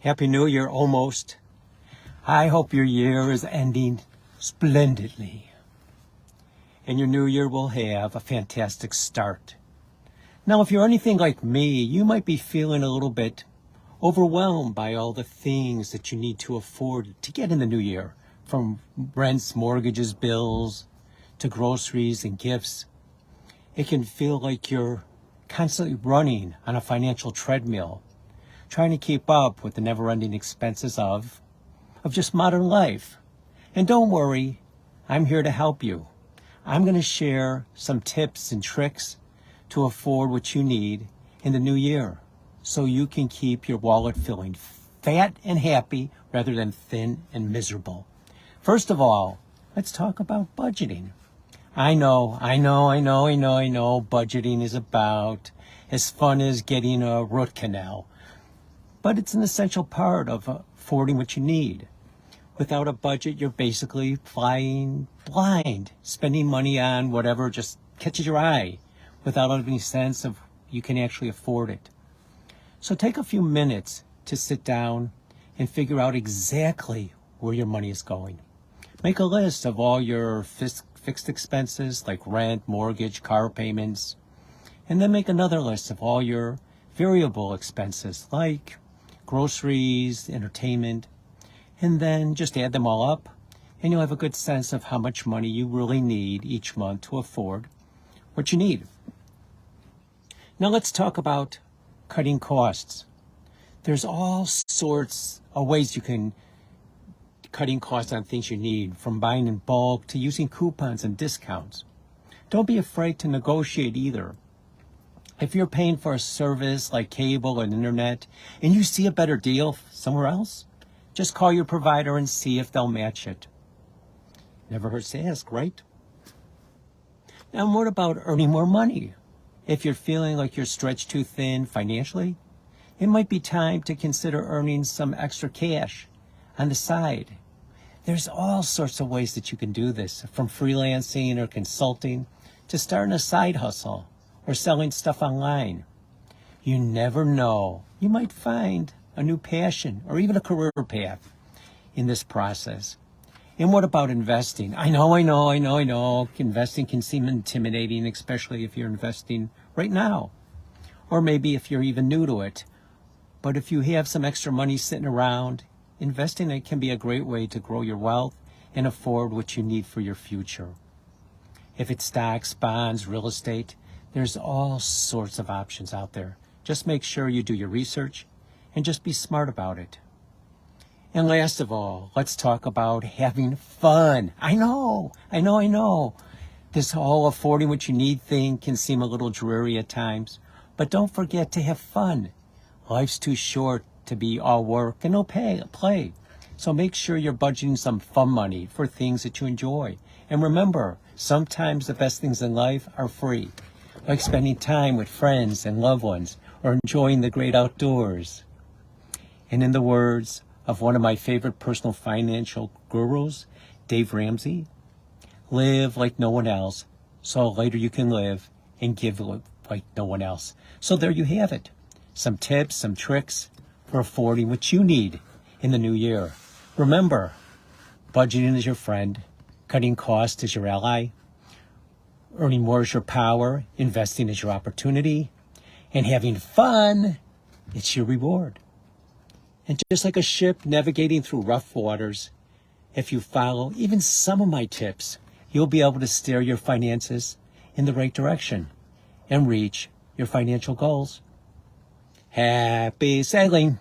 Happy New Year, almost. I hope your year is ending splendidly, and your new year will have a fantastic start. Now, if you're anything like me, you might be feeling a little bit overwhelmed by all the things that you need to afford to get in the new year, from rents, mortgages, bills, to groceries and gifts. It can feel like you're constantly running on a financial treadmill, trying to keep up with the never-ending expenses of just modern life. And don't worry, I'm here to help you. I'm going to share some tips and tricks to afford what you need in the new year, so you can keep your wallet feeling fat and happy rather than thin and miserable. First of all, let's talk about budgeting. I know, budgeting is about as fun as getting a root canal, but it's an essential part of affording what you need. Without a budget, you're basically flying blind, spending money on whatever just catches your eye, without any sense of you can actually afford it. So take a few minutes to sit down and figure out exactly where your money is going. Make a list of all your fixed expenses like rent, mortgage, car payments, and then make another list of all your variable expenses like groceries, entertainment, and then just add them all up, and you'll have a good sense of how much money you really need each month to afford what you need. Now let's talk about cutting costs. There's all sorts of ways you can cutting costs on things you need, from buying in bulk to using coupons and discounts. Don't be afraid to negotiate either. If you're paying for a service like cable and internet and you see a better deal somewhere else, just call your provider and see if they'll match it. Never hurts to ask, right? Now, what about earning more money? If you're feeling like you're stretched too thin financially, it might be time to consider earning some extra cash on the side. There's all sorts of ways that you can do this, from freelancing or consulting to starting a side hustle or selling stuff online. You never know. You might find a new passion or even a career path in this process. And what about investing? I know. Investing can seem intimidating, especially if you're investing right now, or maybe if you're even new to it. But if you have some extra money sitting around, investing it can be a great way to grow your wealth and afford what you need for your future. If it's stocks, bonds, real estate, there's all sorts of options out there. Just make sure you do your research and just be smart about it. And last of all, let's talk about having fun. I know. This whole affording what you need thing can seem a little dreary at times, but don't forget to have fun. Life's too short to be all work and no play. So make sure you're budgeting some fun money for things that you enjoy. And remember, sometimes the best things in life are free, like spending time with friends and loved ones or enjoying the great outdoors. And in the words of one of my favorite personal financial gurus, Dave Ramsey, live like no one else, so later you can live and give like no one else. So there you have it. Some tips, some tricks for affording what you need in the new year. Remember, budgeting is your friend, cutting costs is your ally, earning more is your power, investing is your opportunity, and having fun, it's your reward. And just like a ship navigating through rough waters, if you follow even some of my tips, you'll be able to steer your finances in the right direction and reach your financial goals. Happy sailing!